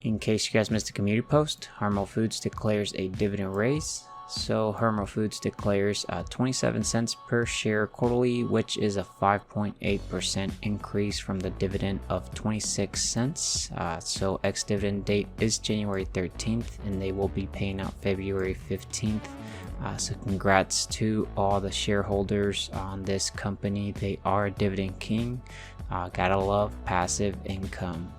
In case you guys missed the community post, Harmo Foods declares a dividend raise. So Harmo Foods declares 27 cents per share quarterly, which is a 5.8% increase from the dividend of 26 cents. So ex-dividend date is January 13th, and they will be paying out February 15th. So congrats to all the shareholders on this company. They are a dividend king. Gotta love passive income.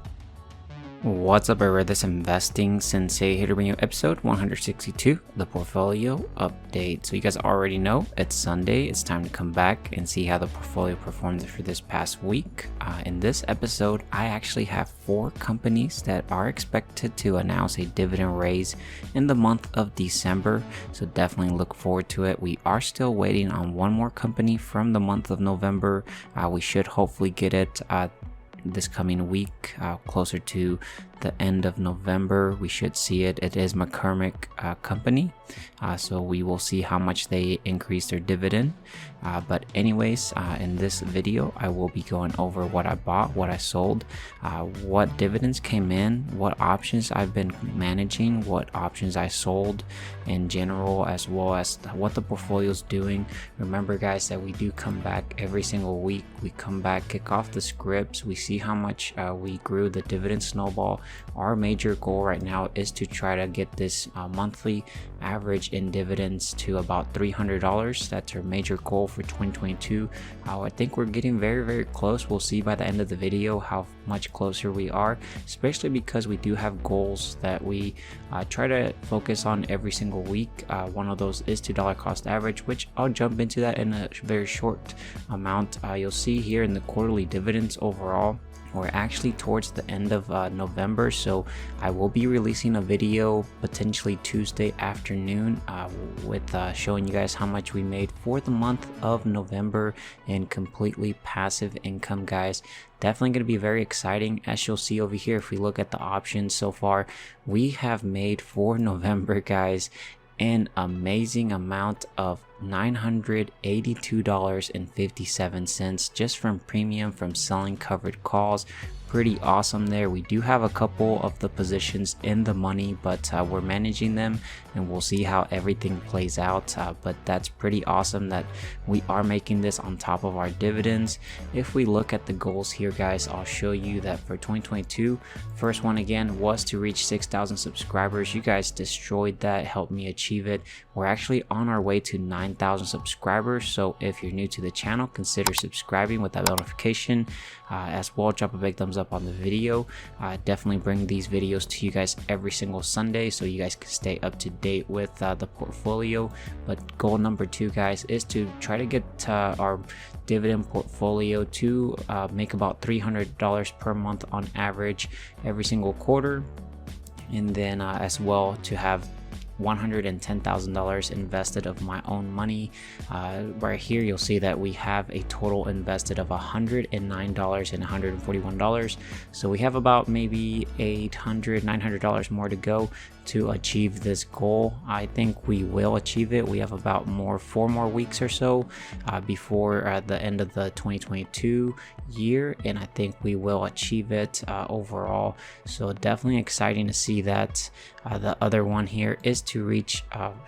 What's up, everybody? This is Investing Sensei here to bring you episode 162, the portfolio update. So you guys already know it's Sunday. It's time to come back and see how the portfolio performed for this past week. In this episode, I actually have 4 companies that are expected to announce a dividend raise in the month of December. So definitely look forward to it. We are still waiting on one more company from the month of November. We should hopefully get it this coming week, closer to the end of November. We should see it. It is McCormick company, so we will see how much they increase their dividend. But anyways, in this video I will be going over what I bought, what I sold, what dividends came in, what options I've been managing, what options I sold in general, as well as what the portfolio is doing. Remember guys, that we do come back every single week. We come back, kick off the scripts, we see how much we grew the dividend snowball. Our major goal right now is to try to get this monthly average in dividends to about $300. That's our major goal for 2022. I think we're getting very close. We'll see by the end of the video how much closer we are, especially because we do have goals that we try to focus on every single week. One of those is $2 cost average, which I'll jump into that in a very short amount. You'll see here in the quarterly dividends overall, we're actually towards the end of November, so I will be releasing a video potentially Tuesday afternoon with showing you guys how much we made for the month of November in completely passive income, guys. Definitely going to be very exciting. As you'll see over here, if we look at the options so far, we have made for November, guys, an amazing amount of $982.57 just from premium from selling covered calls. Pretty awesome there. We do have a couple of the positions in the money, but we're managing them and we'll see how everything plays out. But that's pretty awesome that we are making this on top of our dividends. If we look at the goals here, guys, I'll show you that for 2022, first one again was to reach 6,000 subscribers. You guys destroyed that, helped me achieve it. We're actually on our way to 9,000 subscribers. So if you're new to the channel, consider subscribing with that notification. As well, drop a big thumbs up on the video. Definitely bring these videos to you guys every single Sunday so you guys can stay up to date with the portfolio. But goal number 2, guys, is to try to get our dividend portfolio to make about $300 per month on average every single quarter, and then as well to have $110,000 invested of my own money. Right here you'll see that we have a total invested of $109 and $141, so we have about maybe $900 more to go to achieve this goal. I think we will achieve it. We have about 4 more weeks or so before the end of the 2022 year, and I think we will achieve it overall. So definitely exciting to see that. The other one here is to reach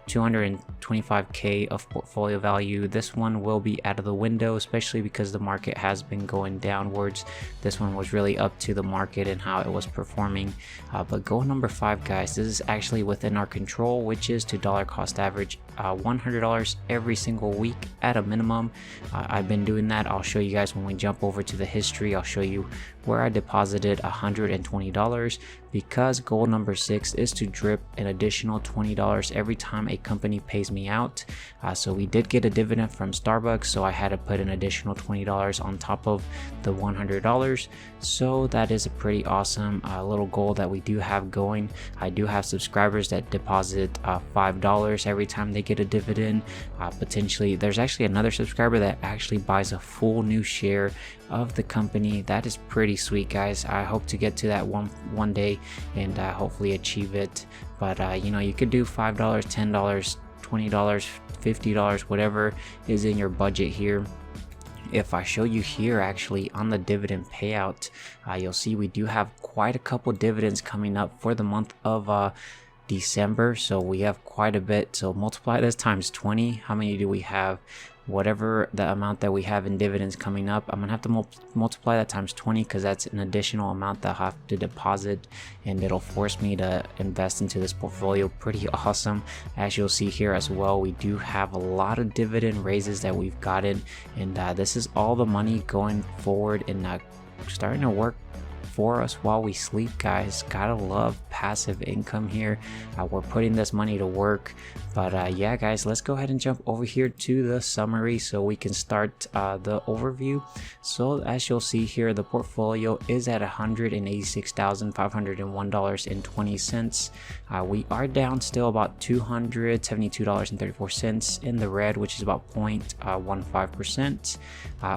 225k of portfolio value. This one will be out of the window, especially because the market has been going downwards. This one was really up to the market and how it was performing. But goal number 5, guys, this is actually within our control, which is to dollar cost average $100 every single week at a minimum. I've been doing that. I'll show you guys when we jump over to the history. I'll show you where I deposited $120, because goal number 6 is to drip an additional $20 every time a company pays me out. So we did get a dividend from Starbucks, so I had to put an additional $20 on top of the $100. So that is a pretty awesome little goal that we do have going. I do have subscribers that deposit $5 every time they get a dividend. Potentially there's actually another subscriber that actually buys a full new share of the company. That is pretty sweet, guys. I hope to get to that one day and hopefully achieve it. But you know, you could do $5, $10, $20, $50, whatever is in your budget here. If I show you here actually on the dividend payout, you'll see we do have quite a couple dividends coming up for the month of December. So we have quite a bit. So multiply this times 20. How many do we have? Whatever the amount that we have in dividends coming up, I'm gonna have to multiply that times 20, because that's an additional amount that I have to deposit, and it'll force me to invest into this portfolio. Pretty awesome. As you'll see here as well, we do have a lot of dividend raises that we've gotten, and this is all the money going forward and starting to work for us while we sleep, guys. Gotta love passive income here. We're putting this money to work. But yeah, guys, let's go ahead and jump over here to the summary so we can start the overview. So as you'll see here, the portfolio is at $186,501.20. We are down still about $272.34 in the red, which is about 0.15%.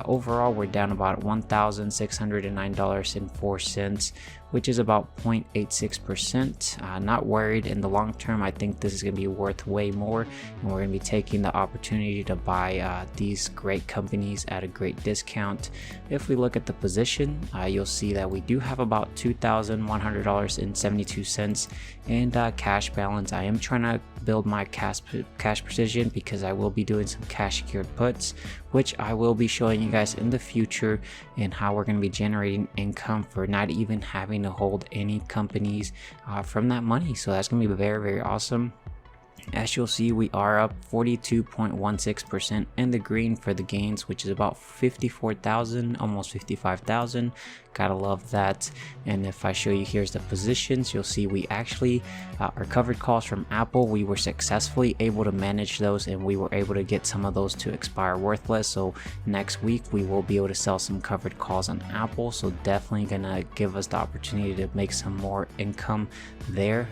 Overall, we're down about $1,609.04, which is about 0.86%. Not worried. In the long term, I think this is going to be worth way more, and we're going to be taking the opportunity to buy these great companies at a great discount. If we look at the position, you'll see that we do have about $2,100.72 in cash balance. I am trying to build my cash position because I will be doing some cash secured puts, which I will be showing you guys in the future, and how we're going to be generating income for not even having to hold any companies from that money. So that's going to be very, very awesome. As you'll see, we are up 42.16% in the green for the gains, which is about 54,000, almost 55,000. Gotta love that. And if I show you here's the positions, you'll see we actually our covered calls from Apple, we were successfully able to manage those, and we were able to get some of those to expire worthless. So next week we will be able to sell some covered calls on Apple, so definitely gonna give us the opportunity to make some more income there.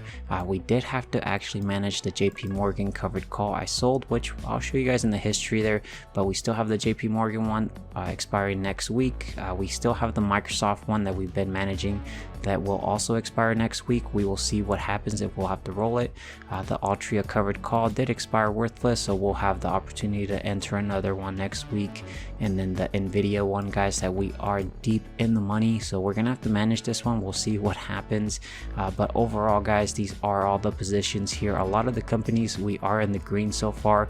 We did have to actually manage the JP Morgan covered call I sold, which I'll show you guys in the history there, but we still have the JP Morgan one expiring next week. We still have the Microsoft one that we've been managing that will also expire next week. We will see what happens if we'll have to roll it. The Altria covered call did expire worthless, so we'll have the opportunity to enter another one next week. And then the Nvidia one, guys, that we are deep in the money, so we're gonna have to manage this one. We'll see what happens, but overall, guys, these are all the positions here. A lot of the companies we are in the green so far.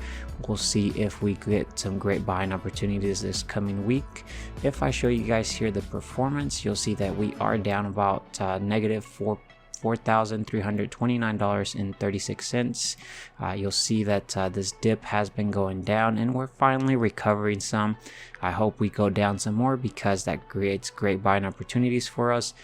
We'll see if we get some great buying opportunities this coming week. If I show you guys here the performance, you'll see that we are down about negative $4,329.36. You'll see that this dip has been going down, and we're finally recovering some. I hope we go down some more, because that creates great buying opportunities for us.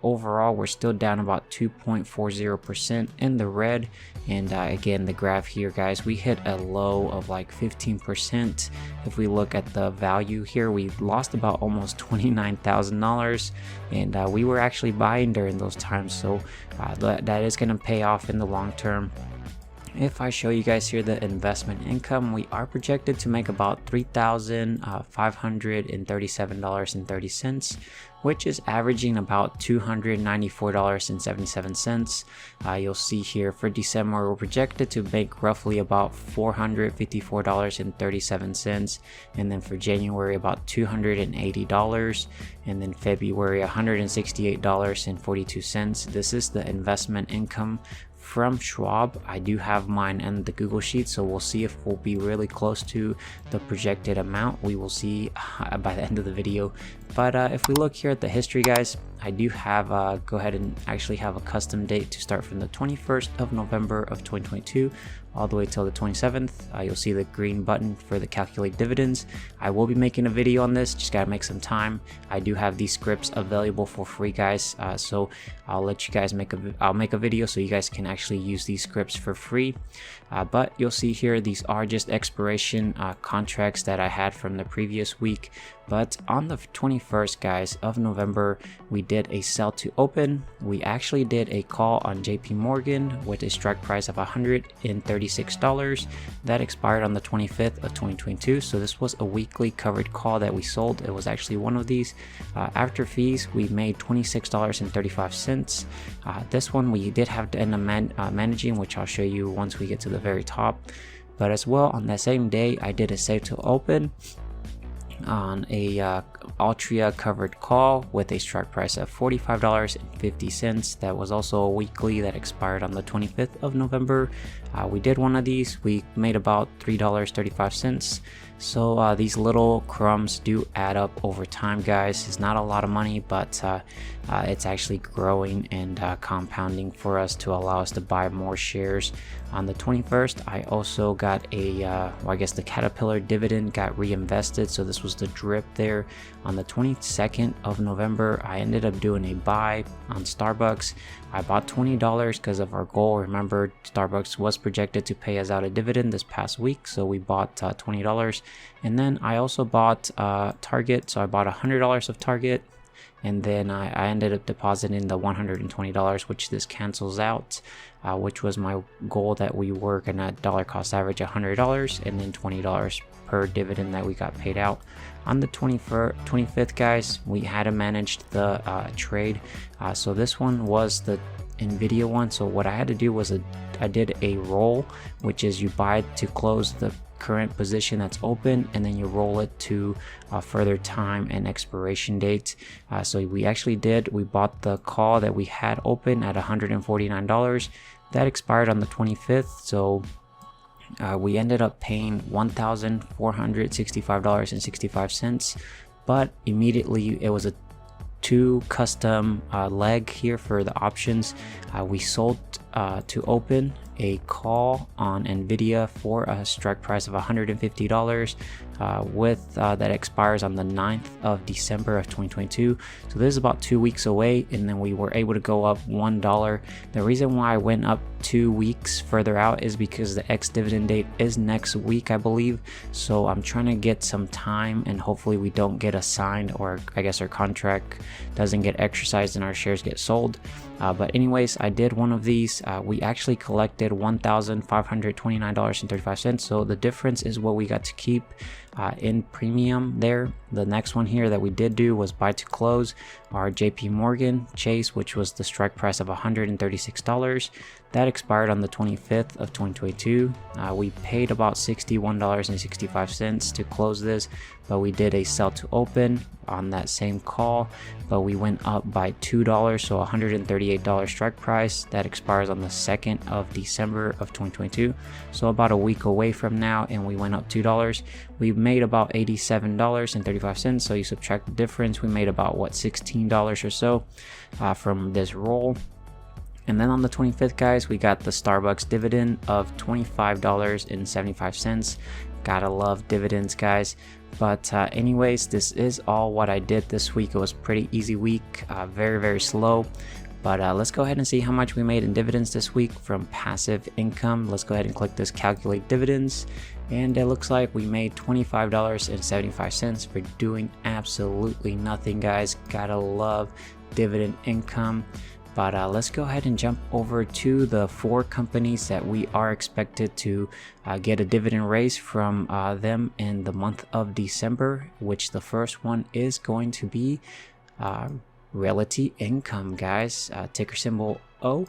Overall, we're still down about 2.40% in the red. And again, the graph here, guys, we hit a low of like 15%. If we look at the value here, we lost about almost $29,000, and we were actually buying during those times. So that is going to pay off in the long term. If I show you guys here the investment income, we are projected to make about $3,537.30, which is averaging about $294.77. You'll see here for December, we're projected to make roughly about $454.37, and then for January about $280, and then February $168.42. This is the investment income from Schwab. I do have mine in the Google Sheet, so we'll see if we'll be really close to the projected amount. We will see by the end of the video. But if we look here at the history, guys, I do have go ahead and actually have a custom date to start from the 21st of November of 2022 all the way till the 27th. You'll see the green button for the calculate dividends. I will be making a video on this, just gotta make some time. I do have these scripts available for free, guys, so I'll let you guys make a video so you guys can actually use these scripts for free. But you'll see here, these are just expiration contracts that I had from the previous week. But on the 21st, guys, of November, we did a sell to open. We actually did a call on JP Morgan with a strike price of $136. That expired on the 25th of 2022. So this was a weekly covered call that we sold. It was actually one of these. After fees, we made $26.35. This one we did have to end up managing, which I'll show you once we get to the very top. But as well, on that same day, I did a sell to open. on a Altria covered call with a strike price of $45.50. That was also a weekly that expired on the 25th of November. We did one of these. We made about $3.35. So these little crumbs do add up over time, guys. It's not a lot of money, but it's actually growing and compounding for us to allow us to buy more shares. On the 21st, I also got I guess the Caterpillar dividend got reinvested. So this was the drip there. On the 22nd of November, I ended up doing a buy on Starbucks. I bought $20 because of our goal. Remember, Starbucks was projected to pay us out a dividend this past week, so we bought $20. And then I also bought Target, so I bought $100 of Target. And then I ended up depositing the $120, which this cancels out, which was my goal, that we were gonna dollar cost average $100 and then $20 per dividend that we got paid out. On the 25th, guys, we had managed the trade. So this one was the Nvidia one. So what I had to do was I did a roll, which is you buy to close the current position that's open, and then you roll it to further time and expiration date. So we bought the call that we had open at $149. That expired on the 25th. So we ended up paying $1,465.65, but immediately it was a 2 custom leg here for the options. We sold to open a call on Nvidia for a strike price of $150 that expires on the 9th of December of 2022. So this is about 2 weeks away, and then we were able to go up $1. The reason why I went up 2 weeks further out is because the ex-dividend date is next week, I believe. So I'm trying to get some time, and hopefully we don't get assigned, or I guess our contract doesn't get exercised and our shares get sold. But anyways, I did one of these. We actually collected $1,529.35. So the difference is what we got to keep in premium there. The next one here that we did do was buy to close our JP Morgan Chase, which was the strike price of $136. That expired on the 25th of 2022. We paid about $61.65 to close this, but we did a sell to open on that same call, but we went up by $2, so $138 strike price. That expires on the 2nd of December of 2022, so about a week away from now, and we went up $2. We made about $87.35, so you subtract the difference, we made about $16 or so from this roll. And then on the 25th, guys, we got the Starbucks dividend of $25.75. Gotta love dividends, guys. But anyways, this is all what I did this week. It was a pretty easy week, very, very slow. But let's go ahead and see how much we made in dividends this week from passive income. Let's go ahead and click this calculate dividends. And it looks like we made $25.75 for doing absolutely nothing, guys. Gotta love dividend income. But let's go ahead and jump over to the 4 companies that we are expected to get a dividend raise from them in the month of December, which the first one is going to be Realty Income, guys. Ticker symbol O.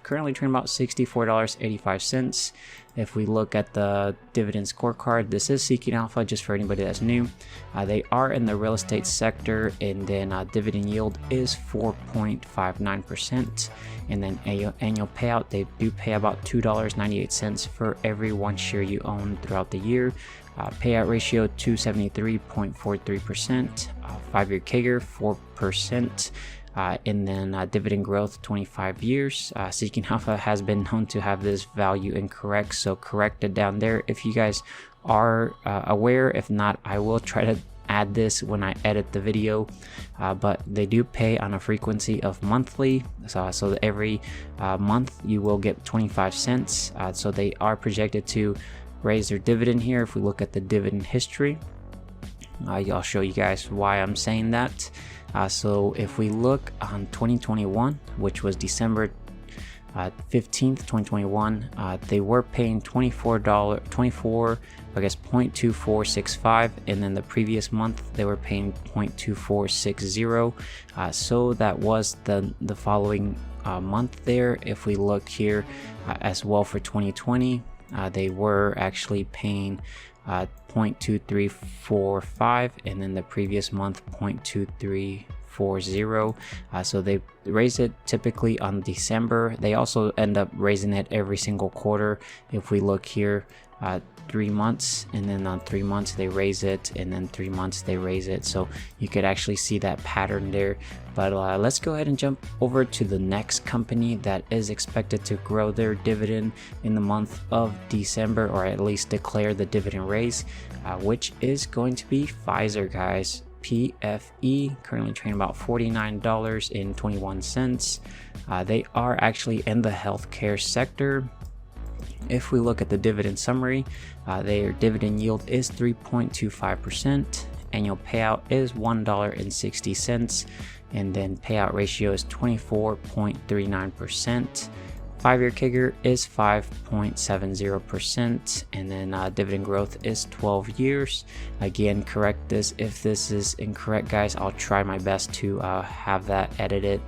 Currently trading about $64.85. If we look at the dividend scorecard, this is Seeking Alpha, just for anybody that's new. They are in the real estate sector, and then dividend yield is 4.59%. And then annual payout, they do pay about $2.98 for every 1 share you own throughout the year. Payout ratio 273.43%. 5-year CAGR 4%. And then dividend growth 25 years. Seeking Alpha has been known to have this value incorrect, so correct it down there if you guys are aware. If not, I will try to add this when I edit the video. But they do pay on a frequency of monthly, so every month you will get 25 cents. So they are projected to raise their dividend here. If we look at the dividend history, I'll show you guys why I'm saying that. So if we look on 2021, which was December 15th, 2021, they were paying $0.2465, and then the previous month they were paying $0.2460. So that was the following month there. If we look here as well for 2020, they were actually paying 0.2345, and then the previous month 0.2340. So they raise it typically on December. They also end up raising it every single quarter. If we look here, 3 months, and then on 3 months they raise it, and then 3 months they raise it. So you could actually see that pattern there. But let's go ahead and jump over to the next company that is expected to grow their dividend in the month of December, or at least declare the dividend raise, which is going to be Pfizer, guys. PFE, currently trading about $49.21. They are actually in the healthcare sector. If we look at the dividend summary, their dividend yield is 3.25%, annual payout is $1.60, and then payout ratio is 24.39%. 5-year CAGR is 5.70%, and then dividend growth is 12 years. Again, correct this if this is incorrect, guys. I'll try my best to have that edited.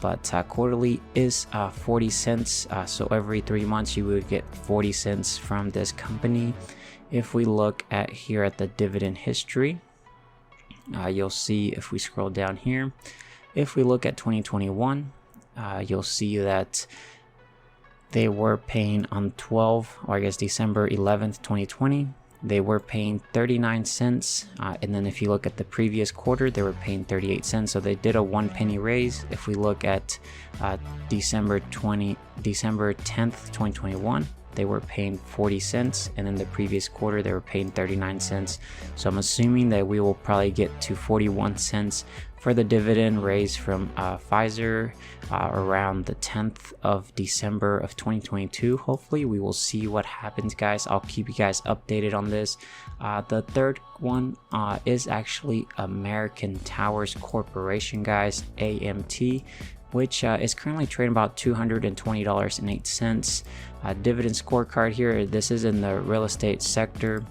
But quarterly is 40 cents. So every 3 months you would get 40 cents from this company. If we look at here at the dividend history, you'll see, if we scroll down here, if we look at 2021, you'll see that they were paying on December 11th, 2020, they were paying 39 cents. And then if you look at the previous quarter, they were paying 38 cents. So they did a 1 penny raise. If we look at December 10th, 2021, they were paying 40 cents. And then the previous quarter, they were paying 39 cents. So I'm assuming that we will probably get to 41 cents for the dividend raise from Pfizer around the 10th of December of 2022. Hopefully we will see what happens, guys. I'll keep you guys updated on this. The third one is actually American Towers Corporation, guys, AMT, which is currently trading about $220.08. Dividend scorecard here, this is in the real estate sector.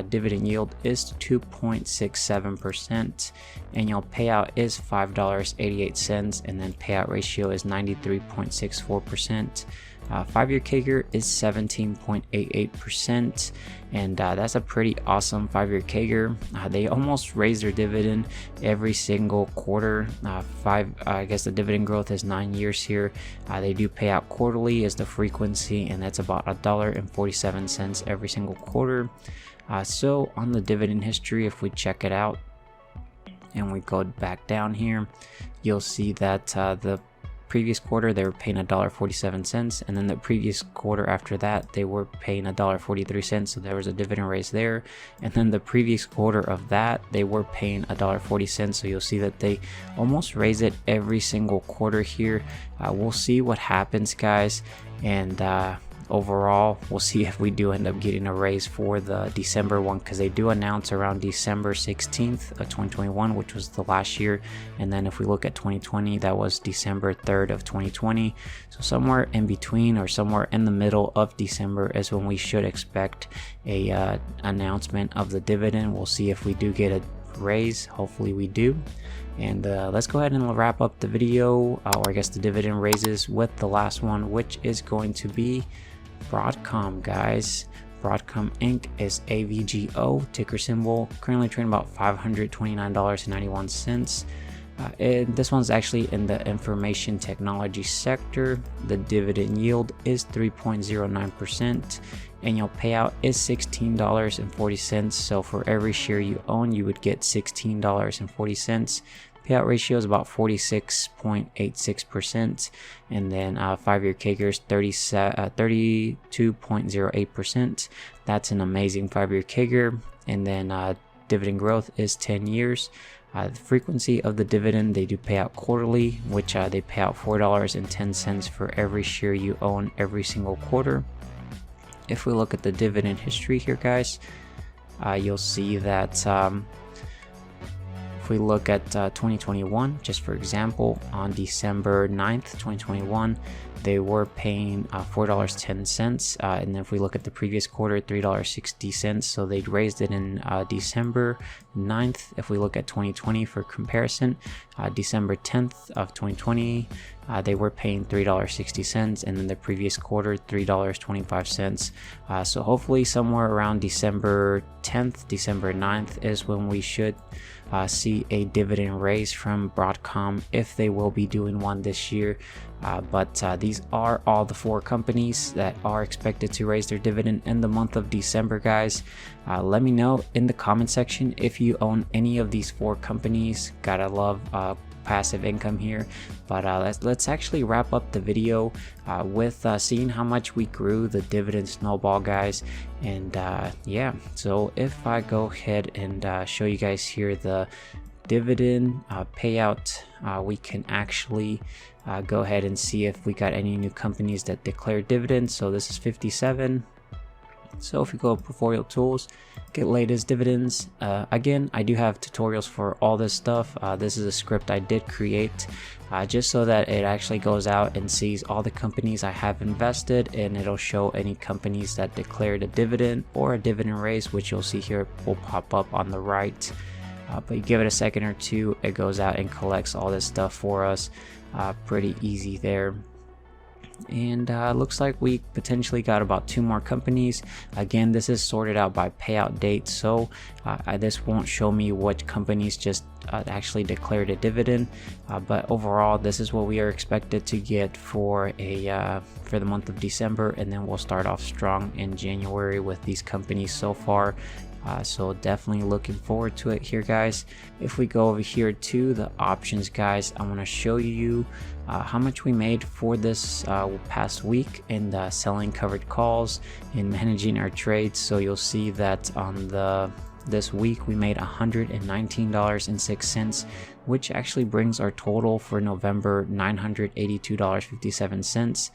Dividend yield is 2.67%, annual payout is $5.88, and then payout ratio is 93.64%. 5-year CAGR is 17.88%, and that's a pretty awesome 5-year CAGR. They almost raise their dividend every single quarter. I guess the dividend growth is 9 years here. They do pay out quarterly as the frequency, and that's about $1.47 every single quarter. So on the dividend history, if we check it out and we go back down here, you'll see that the previous quarter they were paying $1.47, and then the previous quarter after that they were paying $1.43, so there was a dividend raise there. And then the previous quarter of that they were paying $1.40, so you'll see that they almost raise it every single quarter here. We'll see what happens, guys, and overall we'll see if we do end up getting a raise for the December one, because they do announce around December 16th of 2021, which was the last year. And then if we look at 2020, that was December 3rd of 2020. So somewhere in between, or somewhere in the middle of December, is when we should expect a announcement of the dividend. We'll see if we do get a raise. Hopefully we do. And let's go ahead and wrap up the video, or I guess the dividend raises, with the last one, which is going to be Broadcom, guys. Broadcom Inc. is AVGO, ticker symbol, currently trading about $529.91. And this one's actually in the information technology sector. The dividend yield is 3.09%. Annual payout is $16.40. So for every share you own, you would get $16.40. Payout ratio is about 46.86%, and then 5-year CAGR is 32.08%. That's an amazing 5-year CAGR. And then dividend growth is 10 years. The frequency of the dividend, they do pay out quarterly, which they pay out $4.10 for every share you own every single quarter. If we look at the dividend history here, guys, you'll see that if we look at 2021, just for example, on December 9th, 2021, they were paying $4.10, and if we look at the previous quarter, $3.60. So they raised it in December 9th. If we look at 2020 for comparison, December 10th of 2020, they were paying $3.60, and then the previous quarter $3.25. So hopefully somewhere around December 10th, December 9th is when we should see a dividend raise from Broadcom, if they will be doing one this year. But these are all the 4 companies that are expected to raise their dividend in the month of December, guys. Let me know in the comment section if you own any of these 4 companies. Gotta love passive income here. But let's actually wrap up the video with seeing how much we grew the Dividend Snowball, guys. And yeah, so if I go ahead and show you guys here the dividend payout, we can actually go ahead and see if we got any new companies that declared dividends. So this is 57. So if you go to portfolio tools, get latest dividends. Again, I do have tutorials for all this stuff. This is a script I did create just so that it actually goes out and sees all the companies I have invested, and it'll show any companies that declared a dividend or a dividend raise, which you'll see here will pop up on the right. But you give it a second or two, it goes out and collects all this stuff for us. Pretty easy there. And looks like we potentially got about 2 more companies. Again, this is sorted out by payout date, so this won't show me what companies just actually declared a dividend, but overall this is what we are expected to get for the month of December, and then we'll start off strong in January with these companies so far. So definitely looking forward to it here, guys. If we go over here to the options, guys, I want to show you how much we made for this past week in the selling covered calls and managing our trades. So you'll see that on this week we made $119.06, which actually brings our total for November $982.57,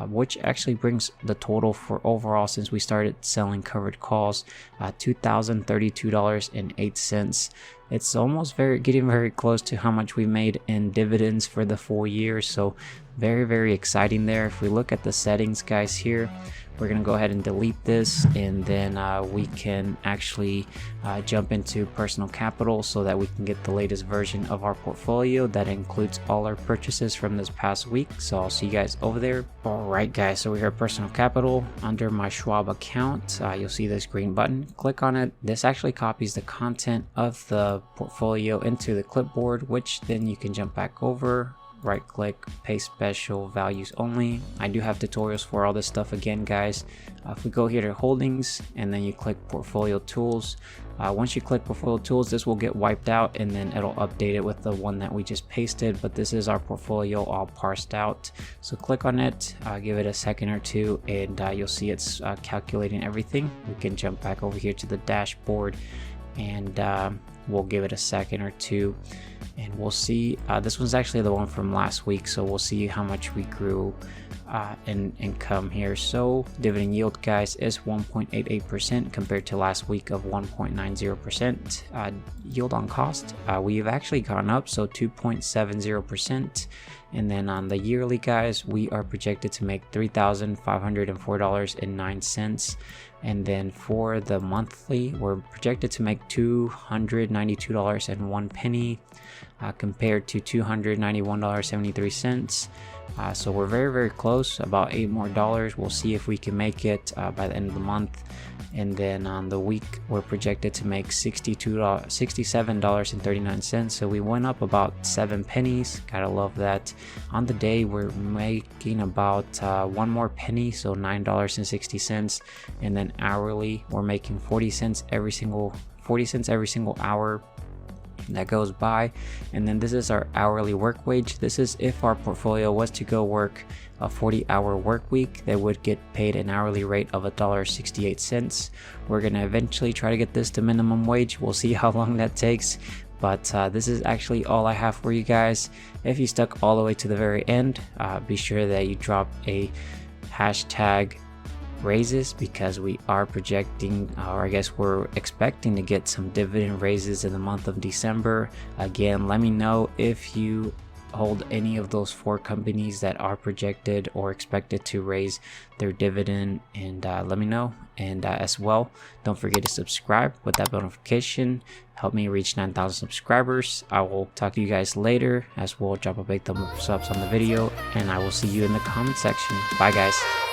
which actually brings the total for overall since we started selling covered calls $2,032.08. It's almost getting very close to how much we made in dividends for the full year. So very exciting there. If we look at the settings, guys, here we're gonna go ahead and delete this, and then we can actually jump into personal capital so that we can get the latest version of our portfolio that includes all our purchases from this past week. So I'll see you guys over there. Alright, guys, so we're here at personal capital. Under my Schwab account, you'll see this green button. Click on it. This actually copies the content of the portfolio into the clipboard, which then you can jump back over, right click, paste special values only. I do have tutorials for all this stuff again, guys. If we go here to holdings and then you click portfolio tools, once you click portfolio tools, this will get wiped out and then it'll update it with the one that we just pasted. But this is our portfolio all parsed out. So click on it, give it a second or two, and you'll see it's calculating everything. We can jump back over here to the dashboard, and we'll give it a second or two, and we'll see. This one's actually the one from last week, so we'll see how much we grew in income here. So dividend yield, guys, is 1.88% compared to last week of 1.90%. Yield on cost, we've actually gone up, so 2.70%. And then on the yearly, guys, we are projected to make $3,504.09. And then for the monthly, we're projected to make $292.01 compared to $291.73. So we're very close, about $8 more. We'll see if we can make it by the end of the month. And then on the week, we're projected to make $67.39. So we went up about 7 pennies. Gotta love that. On the day, we're making about 1 more penny, so $9.60. And then hourly, we're making 40 cents every single hour that goes by. And then this is our hourly work wage. This is if our portfolio was to go work a 40-hour work week, they would get paid an hourly rate of $1.68. We're gonna eventually try to get this to minimum wage. We'll see how long that takes, but this is actually all I have for you guys. If you stuck all the way to the very end, be sure that you drop a hashtag raises, because we are projecting, or I guess we're expecting to get some dividend raises in the month of December. Again, let me know if you hold any of those 4 companies that are projected or expected to raise their dividend, and let me know. And as well, don't forget to subscribe with that bell notification. Help me reach 9,000 subscribers. I will talk to you guys later as well. Drop a big thumbs up on the video, and I will see you in the comment section. Bye guys.